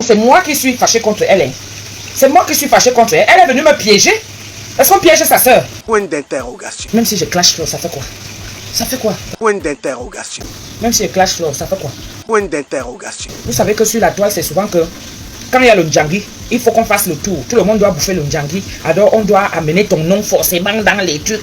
C'est moi qui suis fâché contre elle. Hein. C'est moi qui suis fâché contre elle. Elle est venue me piéger. Est-ce qu'on piège sa soeur? Point d'interrogation. Même si je clash Flo, ça fait quoi? Ça fait quoi? Point d'interrogation. Même si je clash Flo, ça fait quoi? Point d'interrogation. Vous savez que sur la toile, c'est souvent que quand il y a le Ndjangi, il faut qu'on fasse le tour. Tout le monde doit bouffer le Ndjangi. Alors on doit amener ton nom forcément dans les trucs.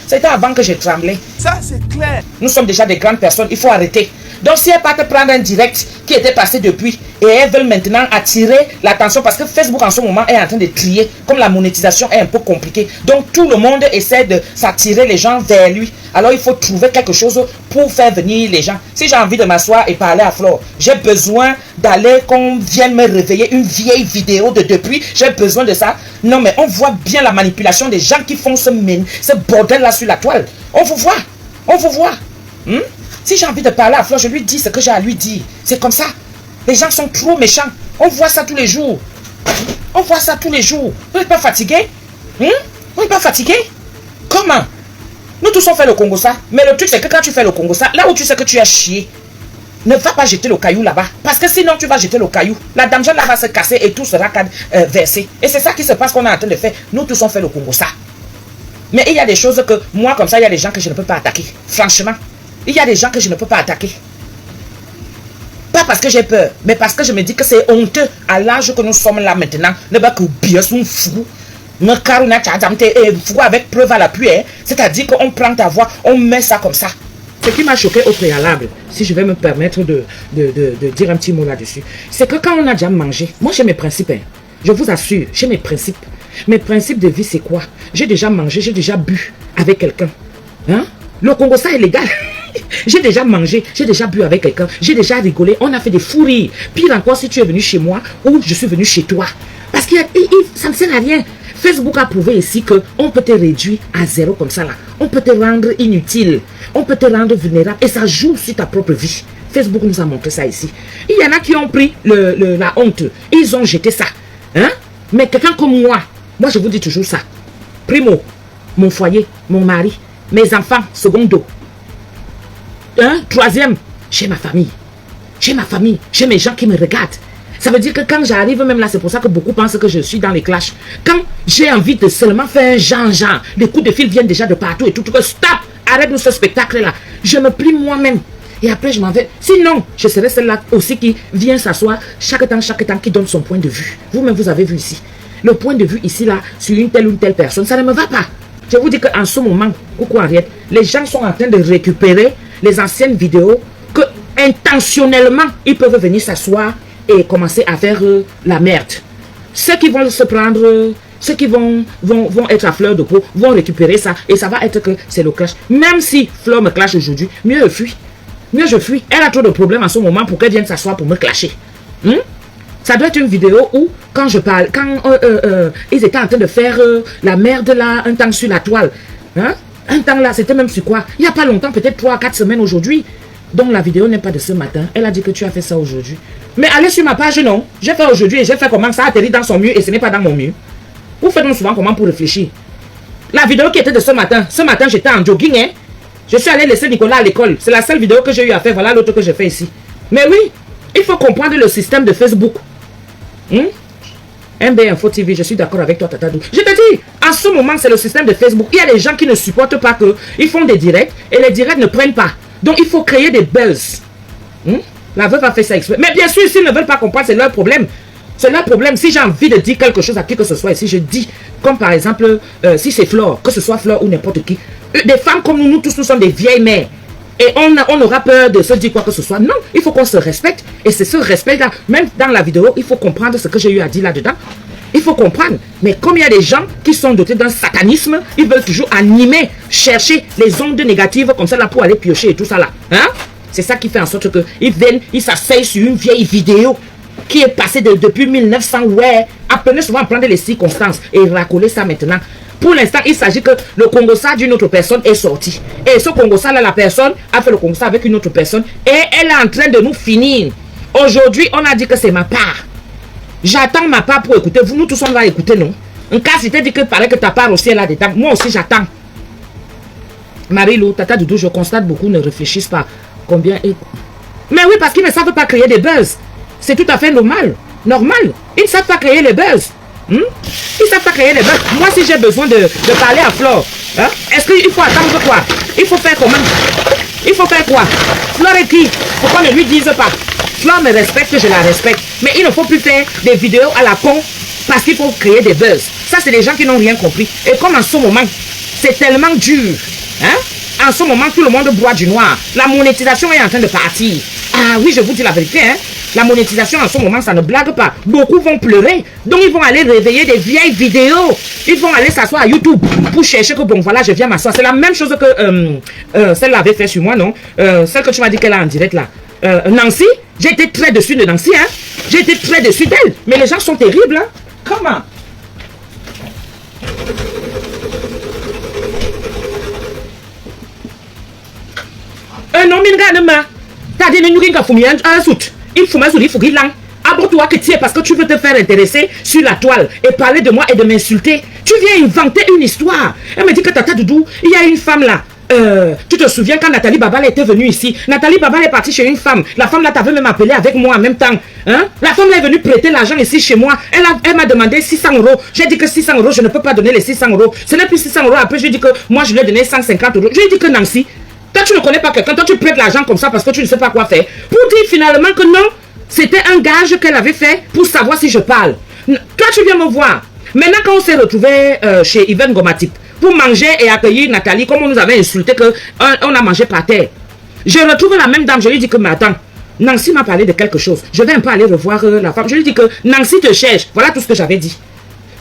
C'était avant que j'ai tremblé. Ça, c'est clair. Nous sommes déjà des grandes personnes. Il faut arrêter. Donc si elles partent prendre un direct qui était passé depuis et elles veulent maintenant attirer l'attention parce que Facebook en ce moment est en train de trier. Comme la monétisation est un peu compliquée. Donc tout le monde essaie de s'attirer les gens vers lui. Alors il faut trouver quelque chose pour faire venir les gens. Si j'ai envie de m'asseoir et parler à Flore, j'ai besoin d'aller qu'on vienne me réveiller une vieille vidéo de depuis. J'ai besoin de ça. Non mais on voit bien la manipulation des gens qui font ce bordel là sur la toile. On vous voit. On vous voit. Si j'ai envie de parler à Flore, je lui dis ce que j'ai à lui dire. C'est comme ça. Les gens sont trop méchants. On voit ça tous les jours. On voit ça tous les jours. Vous n'êtes pas fatigué? Vous n'êtes pas fatigué? Comment? Nous tous on fait le Congo ça. Mais le truc c'est que quand tu fais le Congo ça, là où tu sais que tu as chié, ne va pas jeter le caillou là-bas. Parce que sinon tu vas jeter le caillou. La dame là va se casser et tout sera versé. Et c'est ça qui se passe qu'on est en train de faire. Nous tous on fait le Congo ça. Mais il y a des choses que moi comme ça, il y a des gens que je ne peux pas attaquer. Franchement. Il y a des gens que je ne peux pas attaquer. Pas parce que j'ai peur, mais parce que je me dis que c'est honteux à l'âge que nous sommes là maintenant. Ne pas que bien sont fous. Fou avec preuve à l'appui. C'est-à-dire qu'on prend ta voix, on met ça comme ça. Ce qui m'a choqué au préalable, si je vais me permettre de dire un petit mot là-dessus, c'est que quand on a déjà mangé, moi j'ai mes principes. Je vous assure, j'ai mes principes. Mes principes de vie, c'est quoi? J'ai déjà mangé, j'ai déjà bu avec quelqu'un. Le Congo, ça est légal. J'ai déjà mangé, j'ai déjà bu avec quelqu'un, j'ai déjà rigolé, on a fait des fous rires. Pire encore si tu es venu chez moi ou je suis venu chez toi. Parce que ça ne sert à rien. Facebook a prouvé ici qu'on peut te réduire à zéro comme ça là. On peut te rendre inutile, on peut te rendre vulnérable et ça joue sur ta propre vie. Facebook nous a montré ça ici. Il y en a qui ont pris la honte, ils ont jeté ça. Mais quelqu'un comme moi je vous dis toujours ça. Primo, mon foyer, mon mari, mes enfants, secondo. Troisième, j'ai ma famille. J'ai ma famille, j'ai mes gens qui me regardent. Ça veut dire que quand j'arrive, même là, c'est pour ça que beaucoup pensent que je suis dans les clashs. Quand j'ai envie de seulement faire un genre, les coups de fil viennent déjà de partout et tout. Stop, arrête-nous ce spectacle-là. Je me plie moi-même. Et après, je m'en vais. Sinon, je serai celle-là aussi qui vient s'asseoir chaque temps, qui donne son point de vue. Vous-même, vous avez vu ici. Le point de vue ici, là, sur une telle ou une telle personne, ça ne me va pas. Je vous dis qu'en ce moment, coucou Henriette, les gens sont en train de récupérer les anciennes vidéos que intentionnellement, ils peuvent venir s'asseoir et commencer à faire la merde. Ceux qui vont se prendre, ceux qui vont être à fleur de peau, vont récupérer ça et ça va être que c'est le clash. Même si Flore me clash aujourd'hui, mieux je fuis. Mieux je fuis. Elle a trop de problèmes en ce moment pour qu'elle vienne s'asseoir pour me clasher. Ça doit être une vidéo où, quand je parle, quand ils étaient en train de faire la merde là, un temps sur la toile. Un temps là, c'était même sur quoi? Il n'y a pas longtemps, peut-être 3-4 semaines aujourd'hui. Donc la vidéo n'est pas de ce matin. Elle a dit que tu as fait ça aujourd'hui. Mais allez sur ma page, non. J'ai fait aujourd'hui et j'ai fait comment ça atterrit dans son mur et ce n'est pas dans mon mur. Vous faites souvent comment pour réfléchir. La vidéo qui était de ce matin j'étais en jogging. Je suis allé laisser Nicolas à l'école. C'est la seule vidéo que j'ai eu à faire. Voilà l'autre que j'ai fait ici. Mais oui, il faut comprendre le système de Facebook. MB Info TV, je suis d'accord avec toi, Tatadou. Je te dis, en ce moment, c'est le système de Facebook. Il y a des gens qui ne supportent pas qu'ils font des directs et les directs ne prennent pas. Donc, il faut créer des buzz. La veuve a fait ça exprès. Mais bien sûr, s'ils ne veulent pas comprendre, c'est leur problème. C'est leur problème. Si j'ai envie de dire quelque chose à qui que ce soit ici, je dis, comme par exemple, si c'est Flore, que ce soit Flore ou n'importe qui. Des femmes comme nous tous, nous sommes des vieilles mères. Et on aura peur de se dire quoi que ce soit. Non, il faut qu'on se respecte. Et c'est ce respect-là. Même dans la vidéo, il faut comprendre ce que j'ai eu à dire là-dedans. Il faut comprendre. Mais comme il y a des gens qui sont dotés d'un satanisme, ils veulent toujours animer, chercher les ondes négatives comme ça là pour aller piocher et tout ça là. C'est ça qui fait en sorte qu'ils viennent, ils s'asseyent sur une vieille vidéo qui est passée depuis 1900. Ouais, apprenez souvent à prendre les circonstances et racoler ça maintenant. Pour l'instant, il s'agit que le Congo-ça d'une autre personne est sorti. Et ce Congo-ça, là, la personne a fait le Congo-ça avec une autre personne. Et elle est en train de nous finir. Aujourd'hui, on a dit que c'est ma part. J'attends ma part pour écouter. Vous, nous tous, on va écouter, non? En cas, si tu dit que paraît que ta part aussi est là-dedans, moi aussi, j'attends. Marie-Lou, Tata Doudou, je constate beaucoup ne réfléchissent pas. Combien est... Mais oui, parce qu'ils ne savent pas créer des buzz. C'est tout à fait normal. Normal. Ils ne savent pas créer les buzz. Ils ne savent pas créer les buzz. Moi, si j'ai besoin de parler à Flore, hein, est-ce qu'il faut attendre quoi? Il faut faire comment? Il faut faire quoi? Flore est qui? Pourquoi ne lui disent pas? Flore me respecte, je la respecte. Mais il ne faut plus faire des vidéos à la con parce qu'il faut créer des buzz. Ça, c'est des gens qui n'ont rien compris. Et comme en ce moment, c'est tellement dur. Hein? En ce moment, tout le monde boit du noir. La monétisation est en train de partir. Ah oui, je vous dis la vérité. Hein? La monétisation en ce moment, ça ne blague pas. Beaucoup vont pleurer. Donc, ils vont aller réveiller des vieilles vidéos. Ils vont aller s'asseoir à YouTube pour chercher que, bon, voilà, je viens m'asseoir. C'est la même chose que celle-là avait fait sur moi, non? Celle que tu m'as dit qu'elle a en direct, là. Nancy, j'ai été très dessus de Nancy, hein? J'ai été très dessus d'elle. Mais les gens sont terribles, hein? Comment? Non, mais regarde-moi. T'as dit, nous, un soute. Il faut qu'il l'ang. Aborde-toi que tu es parce que tu veux te faire intéresser sur la toile et parler de moi et de m'insulter. Tu viens inventer une histoire. Elle me dit que Tata Doudou, il y a une femme là. Tu te souviens quand Nathalie Babal était venue ici? Nathalie Babal est partie chez une femme. La femme là t'avait même appelé avec moi en même temps. Hein? La femme là est venue prêter l'argent ici chez moi. Elle m'a demandé 600 €. J'ai dit que 600 €, je ne peux pas donner les 600 €. Ce n'est plus 600 €. Après, je lui ai dit que moi je lui ai donné 150 €. Je lui ai dit que Nancy, toi tu ne connais pas quelqu'un, toi tu prêtes l'argent comme ça parce que tu ne sais pas quoi faire. Pour dire finalement que non, c'était un gage qu'elle avait fait pour savoir si je parle. Toi tu viens me voir. Maintenant quand on s'est retrouvé chez Yvan Gomatip pour manger et accueillir Nathalie, comme on nous avait insulté qu'on a mangé par terre. Je retrouve la même dame, je lui dis que, mais attends, Nancy m'a parlé de quelque chose. Je vais un peu aller revoir la femme. Je lui dis que Nancy te cherche. Voilà tout ce que j'avais dit.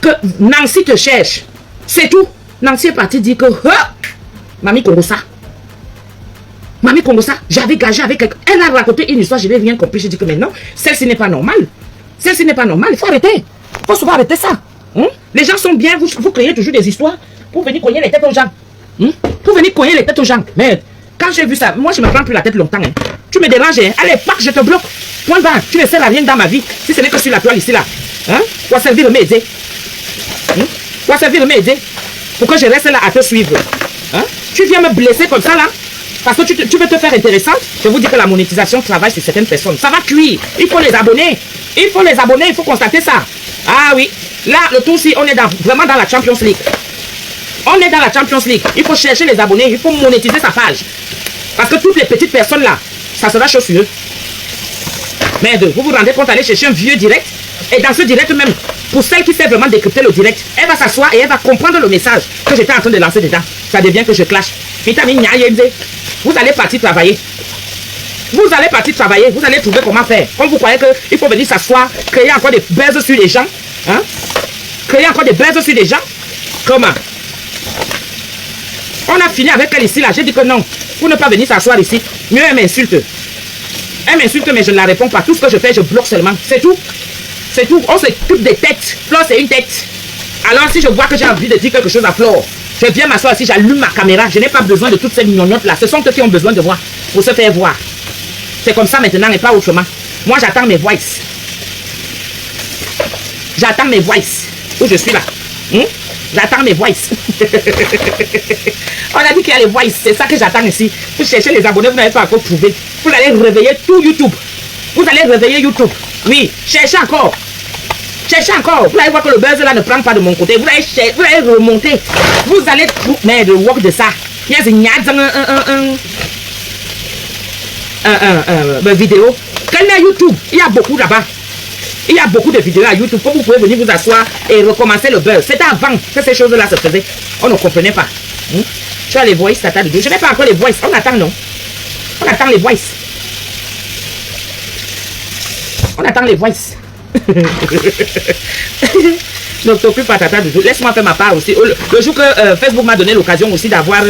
Que Nancy te cherche. C'est tout. Nancy est partie dire que, Mamie Kongosa. Mamie Kongosa, j'avais gagé avec quelqu'un. Elle a raconté une histoire, je n'ai rien compris. Je dis que, mais non, celle-ci n'est pas normale. Celle-ci n'est pas normale. Il faut arrêter. Il faut souvent arrêter ça. Les gens sont bien, vous créez toujours des histoires pour venir cogner les têtes aux gens. Pour venir cogner les têtes aux gens. Mais quand j'ai vu ça, moi je me prends plus la tête longtemps. Hein. Tu me déranges, hein. Allez, pack, je te bloque. Point barre, tu ne sers à rien dans ma vie. Si ce n'est que sur la toile ici là. Hein? Pour servir de m'aider. Pour servir de m'aider. Pour que je reste là à te suivre. Hein? Tu viens me blesser comme ça là. Parce que tu veux te faire intéressante. Je vous dis que la monétisation travaille sur certaines personnes. Ça va cuire. Il faut les abonner. Il faut les abonner, il faut constater ça. Ah oui. Là, le tout-ci, on est vraiment dans la Champions League. On est dans la Champions League. Il faut chercher les abonnés. Il faut monétiser sa page. Parce que toutes les petites personnes là, ça sera chaud sur eux. Merde, vous vous rendez compte, aller chercher un vieux direct. Et dans ce direct même, pour celle qui sait vraiment décrypter le direct, elle va s'asseoir et elle va comprendre le message que j'étais en train de lancer dedans. Ça devient que je clash. Vous allez partir travailler. Vous allez partir travailler. Vous allez trouver comment faire. Comme vous croyez qu'il faut venir s'asseoir, créer encore des buzz sur les gens. Hein? Créer encore des buzz sur les gens. Comment? On a fini avec elle ici là. J'ai dit que non. Pour ne pas venir s'asseoir ici. Mieux elle m'insulte. Elle m'insulte mais je ne la réponds pas. Tout ce que je fais, je bloque seulement. C'est tout. C'est tout. On s'occupe des têtes. Flore, c'est une tête. Alors si je vois que j'ai envie de dire quelque chose à Flore, je viens m'asseoir ici, j'allume ma caméra. Je n'ai pas besoin de toutes ces mignonnottes là. Ce sont eux qui ont besoin de moi pour se faire voir. C'est comme ça maintenant et pas autrement. Moi j'attends mes voices. J'attends mes voices. Où je suis là. J'attends mes voices. On a dit qu'il y a les voices. C'est ça que j'attends ici. Vous cherchez les abonnés, vous n'avez pas encore trouvé. Vous allez réveiller tout YouTube. Vous allez réveiller YouTube. Oui, cherchez encore. Cherchez encore. Vous allez voir que le buzz là ne prend pas de mon côté. Vous allez remonter. Vous allez trouver. Mais le work de ça. Il y a une vidéo. Quand il y a YouTube, il y a beaucoup là-bas. Il y a beaucoup de vidéos à YouTube. Vous pouvez venir vous asseoir et recommencer le buzz. C'était avant que ces choses-là se faisaient. On ne comprenait pas. Tu as les voices, Tata Doudou. Je n'ai pas encore les voices. On attend, non? On attend les voices. On attend les voices. Ne t'occupe pas, Tata Doudou. Laisse-moi faire ma part aussi. Le jour que Facebook m'a donné l'occasion aussi d'avoir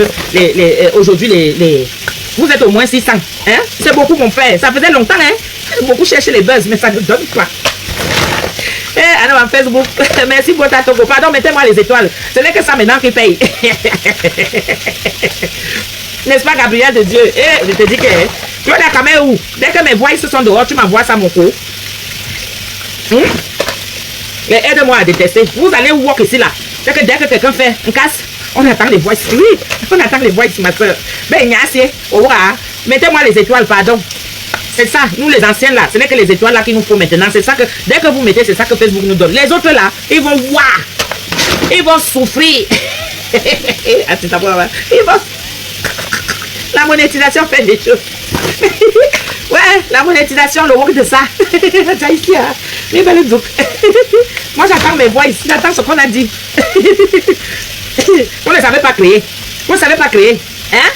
aujourd'hui les... Vous êtes au moins 600. Hein? C'est beaucoup, mon frère. Ça faisait longtemps, hein? Beaucoup chercher les buzz, mais ça ne donne pas. Alors, en Facebook, merci pour ta togo. Pardon, mettez-moi les étoiles. Ce n'est que ça maintenant qui paye. N'est-ce pas, Gabriel de Dieu? Je te dis que tu vas la caméra où? Dès que mes voix se sont dehors, tu m'envoies ça, mon coup. Mais aide-moi à détester. Vous allez walk ici, là. Dès que quelqu'un fait un casse, on attend les voix. Oui, on attend les voix, ma soeur. Ben, mettez-moi les étoiles, pardon. C'est ça, nous les anciens là, ce n'est que les étoiles là qui nous faut maintenant. C'est ça que, dès que vous mettez, c'est ça que Facebook nous donne. Les autres là, ils vont voir. Ils vont souffrir. Ils vont... La monétisation fait des choses. Ouais, la monétisation, le work de ça. J'ai ici, hein. Moi, j'attends mes voix ici. J'attends ce qu'on a dit. Vous ne savez pas créer. Vous ne savez pas créer. Hein?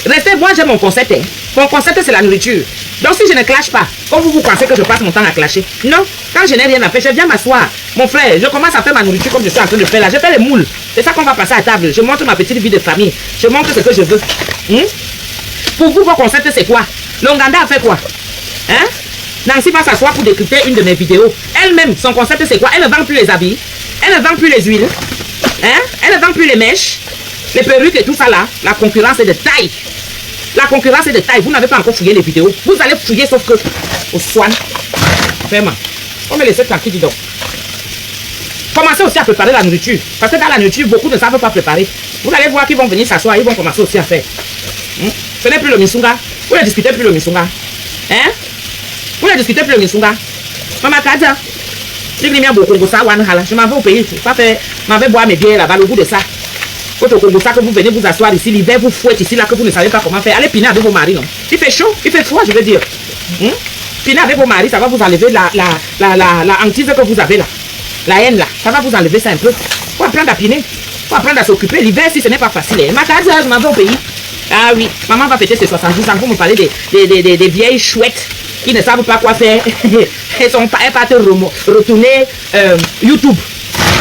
Restez, moi, j'ai mon concept. Hein. Mon concept, c'est la nourriture. Donc, si je ne clash pas, comme vous pensez que je passe mon temps à clasher. Non, quand je n'ai rien à faire, je viens m'asseoir. Mon frère, je commence à faire ma nourriture comme je suis en train de faire là. Je fais les moules. C'est ça qu'on va passer à table. Je montre ma petite vie de famille. Je montre ce que je veux. Pour vous, vos concepts, c'est quoi? Longanda a fait quoi? Hein? Nancy va s'asseoir pour décrypter une de mes vidéos. Elle-même, son concept, c'est quoi? Elle ne vend plus les habits. Elle ne vend plus les huiles. Hein? Elle ne vend plus les mèches. Les perruques et tout ça là. La concurrence est de taille. La concurrence est de taille. Vous n'avez pas encore fouillé les vidéos. Vous allez fouiller sauf que au soin. Vraiment. On me laisse tranquille, dis donc. Commencez aussi à préparer la nourriture. Parce que dans la nourriture, beaucoup ne savent pas préparer. Vous allez voir qu'ils vont venir s'asseoir. Ils vont commencer aussi à faire. Ce n'est plus le misunga. Vous ne discutez plus le misunga. Hein? Vous ne discutez plus le misunga. Maman Kadia. Je m'en vais au pays. Je m'en vais boire mes bières là-bas. Au bout de ça. Au Congo, ça que vous venez vous asseoir ici. L'hiver vous fouette ici là que vous ne savez pas comment faire. Allez piner avec vos maris. Non? Il fait chaud. Il fait froid, je veux dire. Piner avec vos maris, ça va vous enlever la hantise que vous avez là. La haine là. Ça va vous enlever ça un peu. Faut apprendre à piner. Faut apprendre à s'occuper. L'hiver, si ce n'est pas facile. Ma Kadia, je m'en vais au pays. Ah oui, maman va fêter ses 70 ans. Vous me parlez des vieilles chouettes qui ne savent pas quoi faire. Elles partent retourner YouTube.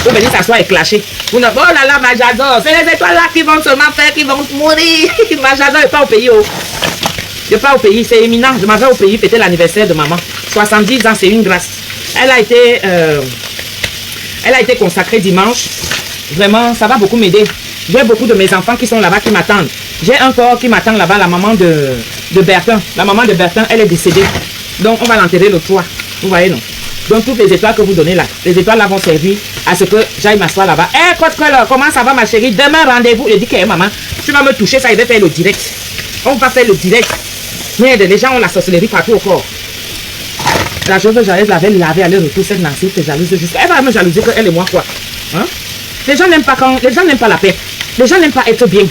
Vous venez s'asseoir et clasher. Vous ne... Oh là là, ma j'adore. C'est les étoiles là qui vont seulement faire, qui vont mourir. Ma j'adore n'est pas au pays. Oh. Je ne vais pas au pays, c'est éminent. Je m'en vais au pays fêter l'anniversaire de maman. 70 ans, c'est une grâce. Elle a été consacrée dimanche. Vraiment, ça va beaucoup m'aider. J'ai beaucoup de mes enfants qui sont là-bas qui m'attendent. J'ai un corps qui m'attend là-bas, la maman de Bertin. La maman de Bertin, elle est décédée. Donc, on va l'enterrer le 3. Vous voyez, non? Donc, toutes les étoiles que vous donnez là, les étoiles là vont servir à ce que j'aille m'asseoir là-bas. Eh, comment ça va, ma chérie? Demain, rendez-vous. Je dis que, maman, tu vas me toucher, ça, il va faire le direct. On va faire le direct. Merde, les gens ont la sorcellerie partout au corps. La chose que j'avais laver aller-retour, cette Nancy, c'est jalouse juste. Elle va me jalouser qu'elle et moi, quoi. Hein? Les gens n'aiment pas la paix. Les gens n'aiment pas être bien.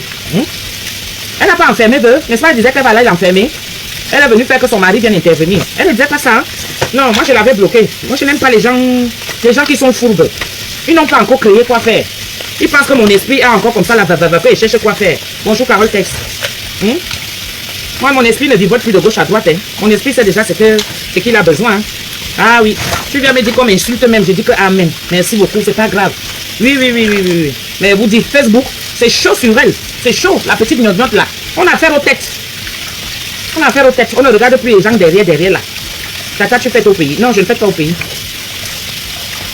Elle n'a pas enfermé, n'est-ce pas? Elle disait qu'elle va aller l'enfermer. Elle est venue faire que son mari vienne intervenir. Elle ne disait pas ça. Hein? Non, moi je l'avais bloqué. Moi je n'aime pas les gens qui sont fourbes. Ils n'ont pas encore créé quoi faire. Ils pensent que mon esprit a encore comme ça la et cherche quoi faire. Bonjour Carole Tex. Moi mon esprit ne vivote plus de gauche à droite. Hein. Mon esprit sait déjà ce qu'il a besoin. Hein. Ah oui. Tu viens me dire qu'on m'insulte même. Je dis que amen. Merci beaucoup, c'est pas grave. Oui. Mais vous dites Facebook, c'est chaud sur elle. C'est chaud, la petite gnognotte là. On a affaire aux têtes. On a affaire aux têtes. On ne regarde plus les gens derrière là. Tata, tu fais au pays. Non, je ne fais pas au pays.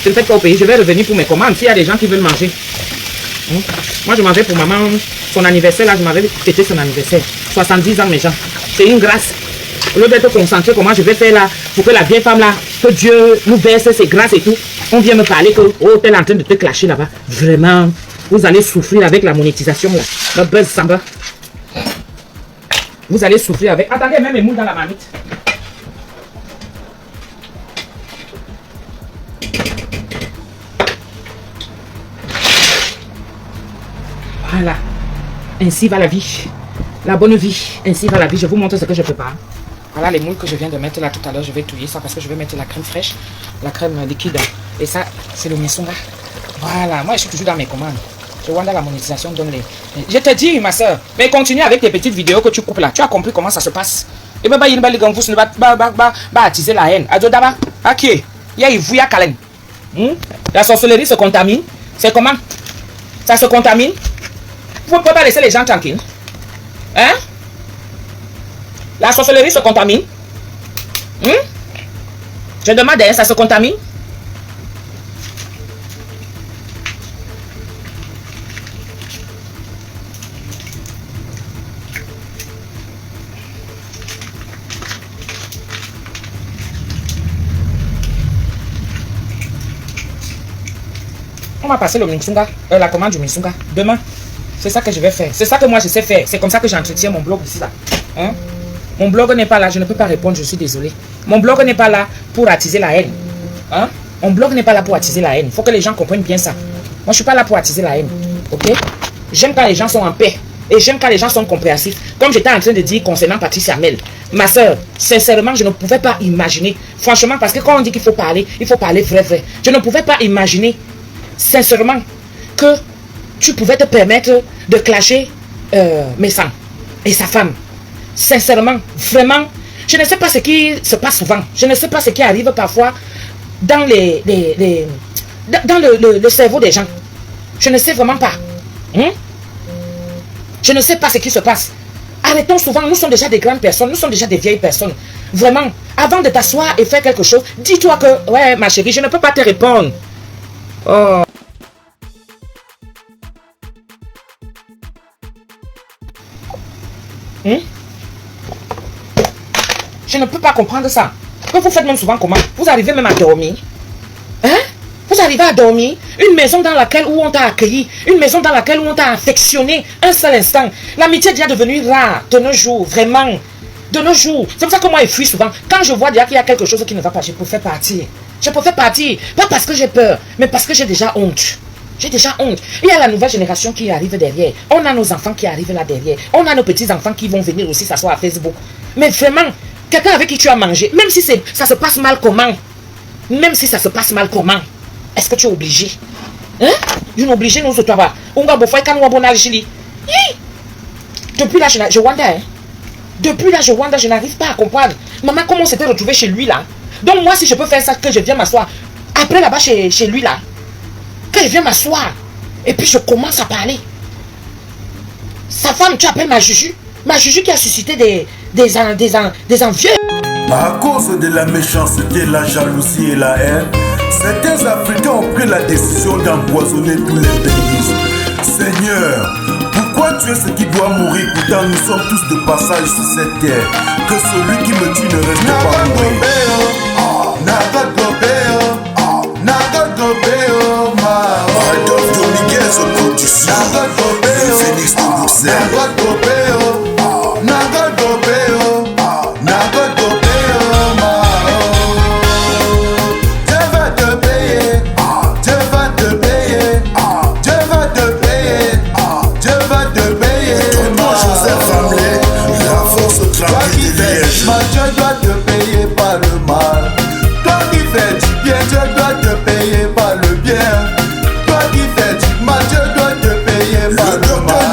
Je ne fais pas au pays. Je vais revenir pour mes commandes. S'il y a des gens qui veulent manger. Moi, je m'en vais pour maman. Son anniversaire là, je m'avais fêté son anniversaire. 70 ans, mes gens. C'est une grâce. Au lieu d'être concentré, comment je vais faire là pour que la vieille femme là, que Dieu nous verse ses grâces et tout. On vient me parler que, oh, t'es en train de te clasher là-bas. Vraiment, vous allez souffrir avec la monétisation là. Le buzz samba. Vous allez souffrir avec. Attendez, même les moules dans la marmite. Voilà. Ainsi va la vie. La bonne vie. Ainsi va la vie. Je vous montre ce que je prépare. Voilà les moules que je viens de mettre là tout à l'heure. Je vais touiller ça parce que je vais mettre la crème fraîche, la crème liquide. Et ça, c'est le misonga. Voilà. Moi, je suis toujours dans mes commandes. Je vois dans la monétisation, donne les. Je te dis, ma soeur, mais continue avec tes petites vidéos que tu coupes là. Tu as compris comment ça se passe. Et bien, il y a une vous ne attiser la haine. Adodaba, ok. Il y a Ivouya Kalen. La sorcellerie se contamine. C'est comment? Ça se contamine. Vous ne pouvez pas laisser les gens tranquilles. Hein? La sorcellerie se contamine. Je demande, hein, ça se contamine? On va passer le Minsunga, la commande du Minsunga demain. C'est ça que je vais faire. C'est ça que moi je sais faire. C'est comme ça que j'entretiens mon blog ici là. Hein? Mon blog n'est pas là, je ne peux pas répondre, je suis désolé. Mon blog n'est pas là pour attiser la haine. Hein? Mon blog n'est pas là pour attiser la haine. Il faut que les gens comprennent bien ça. Moi, je ne suis pas là pour attiser la haine. Ok? J'aime quand les gens sont en paix. Et j'aime quand les gens sont compréhensifs. Comme j'étais en train de dire concernant Patricia Mel. Ma soeur, sincèrement, je ne pouvais pas imaginer. Franchement, parce que quand on dit qu'il faut parler vrai. Je ne pouvais pas imaginer, sincèrement, que tu pouvais te permettre de clasher Messam et sa femme. Sincèrement, vraiment, je ne sais pas ce qui se passe souvent. Je ne sais pas ce qui arrive parfois dans dans le cerveau des gens. Je ne sais vraiment pas. Je ne sais pas ce qui se passe. Arrêtons souvent, nous sommes déjà des grandes personnes, nous sommes déjà des vieilles personnes. Vraiment, avant de t'asseoir et faire quelque chose, dis-toi que, ouais, ma chérie, je ne peux pas te répondre. Oh. Je ne peux pas comprendre ça. Que vous faites même souvent comment? Vous arrivez même à dormir. Hein? Vous arrivez à dormir, une maison dans laquelle où on t'a accueilli, une maison dans laquelle où on t'a affectionné un seul instant. L'amitié est déjà devenue rare de nos jours, vraiment. De nos jours. C'est pour ça que moi, je fuis souvent. Quand je vois déjà qu'il y a quelque chose qui ne va pas, je préfère partir. Je préfère partir. Pas parce que j'ai peur, mais parce que j'ai déjà honte. J'ai déjà honte. Il y a la nouvelle génération qui arrive derrière. On a nos enfants qui arrivent là derrière. On a nos petits-enfants qui vont venir aussi s'asseoir à Facebook. Mais vraiment, quelqu'un avec qui tu as mangé, même si ça se passe mal comment? Même si ça se passe mal comment? Est-ce que tu es obligé? Hein? Tu es obligé, nous, toi, va. On va bouffer quand on va bonner Algérie. Depuis là, je wonder, hein? Depuis là, je n'arrive pas à comprendre. Maman, comment on s'était retrouvé chez lui, là? Donc, moi, si je peux faire ça, que je viens m'asseoir. Après, là-bas, chez lui, là. Que je viens m'asseoir. Et puis, je commence à parler. Sa femme, tu appelles ma Juju. Ma Juju qui a suscité des envieux. À cause de la méchanceté, la jalousie et la haine, certains Africains ont pris la décision d'empoisonner tous les pays. Seigneur, pourquoi tu es ce qui doit mourir? Pourtant nous sommes tous de passage sur cette terre. Que celui qui me tue ne reste pas mourir. Adolphe Dominguez au production, le Phoenix de Bruxelles. Dieu doit te payer par le mal. Toi qui fais du bien, Dieu doit te payer par le bien. Toi qui fais du mal, Dieu doit te payer par le mal.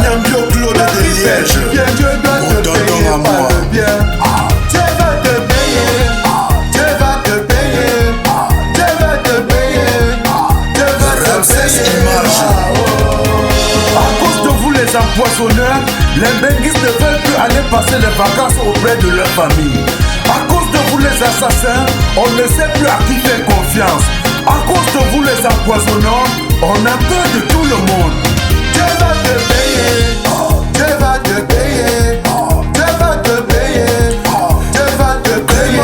Toi qui fais du bien, Dieu doit te payer par le bien. Dieu va te payer, Dieu va te payer, Dieu va te payer, Dieu va te payer. À cause de vous les empoisonneurs, les benguistes ne veulent plus aller passer les vacances auprès de leur famille. À cause de vous les assassins, on ne sait plus à qui faire confiance. À cause de vous les empoisonneurs, on a peur de tout le monde. Dieu va te payer, Dieu va te payer, Dieu va te payer, Dieu va te payer.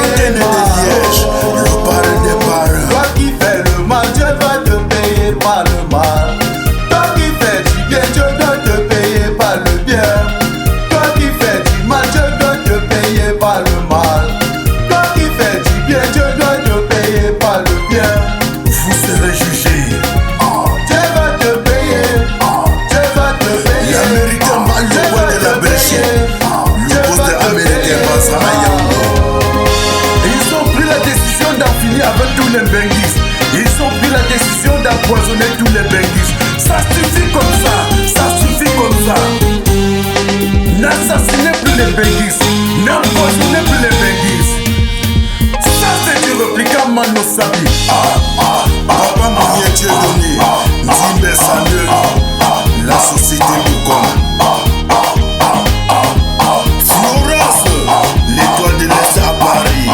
Le parrain des parrains. Toi qui fais le mal, Dieu va te payer par le mal. Toi qui fais du bien, Dieu doit te payer par le bien. Toi qui fais du mal, Dieu doit te payer par le mal. Toi qui fais du bien, Dieu doit te payer par le bien. Vous serez jugés. Dieu va te payer, Dieu va te payer. L'Américain mal le roi de la Belgique. Le poste américain passe à Yaoundé. Ils ont pris la décision d'en finir avec tous les benguistes. Ils ont pris la décision d'empoisonner tous les benguistes. Ça suffit comme ça, ça suffit comme ça. N'assassinez plus les benguistes, n'empoisonnez plus les benguistes. Ça c'est du répliquant Mano Sabi. Papa Marie Dieudonné, Nzimbe Sandeu, la société Bougon. Florence, l'étoile de l'Est à Paris.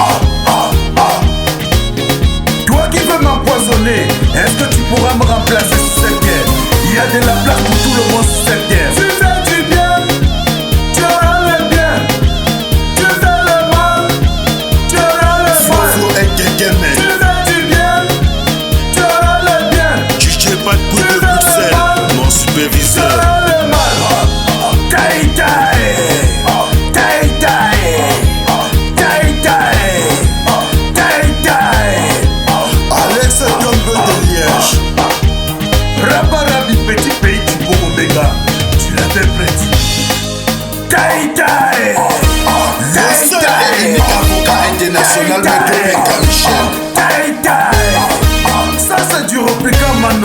Toi qui veux m'empoisonner, est-ce que tu pourras me remplacer sur cette terre? Il y a de la place pour tout le monde sur cette terre. Tu fais du bien, tu auras le bien. Tu fais le mal, tu auras le mal. Faut être quelqu'un, mais Tu fais du bien, tu auras le bien. tu sais pas de bout de Bruxelles, mon Tu superviseur. auras le mal. Taïtaï, Taïtaï.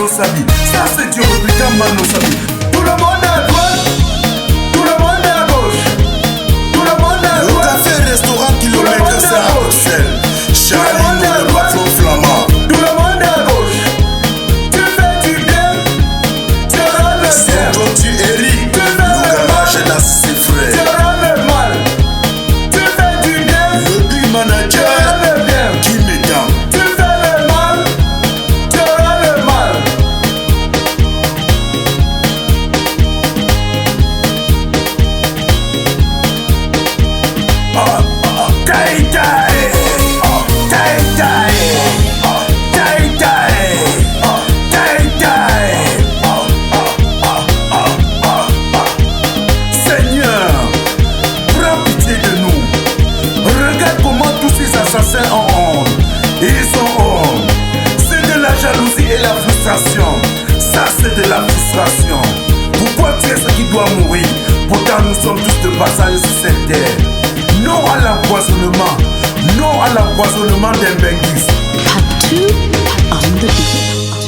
Mano Sabi. Ça c'est du républicain Mano Sabi. Tout le monde est à droite, tout le monde est à gauche. Tout le monde est à droite. Le café restaurant kilomètre 5 à Bruxelles. Charlie, le patron flamand. Tout le monde est à gauche. Tu fais du bien, tu auras le bien. C'est tu Eric, le garage est dans ses frères. Tu auras le mal. Tu fais du bien, Le big tu manager, auras le bien. qui m'étend. Tu fais le mal, tu auras le mal. Tai tai, tai tai, tai tai, tai tai. Seigneur, prends pitié de nous. Regarde comment tous ces assassins ont honte. Ils ont honte. C'est de la jalousie et la frustration. Ça c'est de la frustration. Pourquoi tu es ce qui doit mourir? Pourtant nous sommes tous de passage sur cette terre. Non à l'empoisonnement. Non à l'empoisonnement des Benguis. Part 2 on the beat.